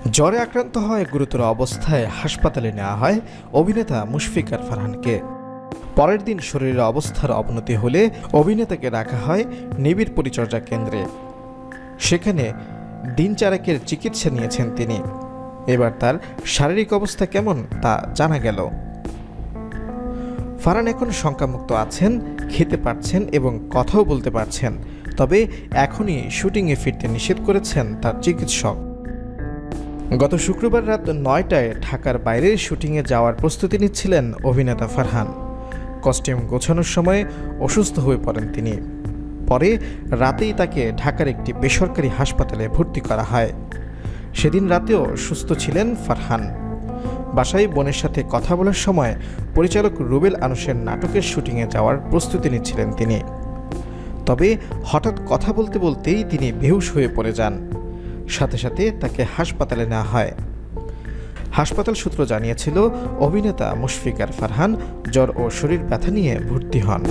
জ্বরে আক্রান্ত হয়ে গুরুতর অবস্থায় হাসপাতালে নেওয়া হয় অভিনেতা মুশফিকার ফারহানকে। পরের দিন শরীরের অবস্থার অবনতি হলে অভিনেতাকে রাখা হয় নিবিড় পরিচর্যা কেন্দ্রে। সেখানে দিন চারেকের চিকিৎসা নিয়েছেন তিনি। এবার তার শারীরিক অবস্থা কেমন তা জানা গেল। ফারহান এখন শঙ্কামুক্ত আছেন, খেতে পারছেন এবং কথাও বলতে পারছেন। তবে এখনই শুটিংয়ে ফিরতে নিষেধ করেছেন তার চিকিৎসক। গত শুক্রবার রাত ৯টায় ঢাকার বাইরে শুটিংয়ে যাওয়ার প্রস্তুতি নিচ্ছিলেন অভিনেতা ফারহান। কস্টিউম গোছানোর সময় অসুস্থ হয়ে পড়েন তিনি। পরে রাতেই তাকে ঢাকার একটি বেসরকারি হাসপাতালে ভর্তি করা হয়। সেদিন রাতেও সুস্থ ছিলেন ফারহান। বাসায় বোনের সাথে কথা বলার সময় পরিচালক রুবেল আনুশের নাটকের শুটিংয়ে যাওয়ার প্রস্তুতি নিচ্ছিলেন তিনি। তবে হঠাৎ কথা বলতে বলতেই তিনি বেহুশ হয়ে পড়ে যান। সাথে সাথে তাকে হাসপাতালে নেওয়া হয়। হাসপাতাল সূত্র জানিয়েছিল, অভিনেতা মুশফিকার ফারহান জ্বর ও শরীর ব্যথা নিয়ে ভর্তি হন।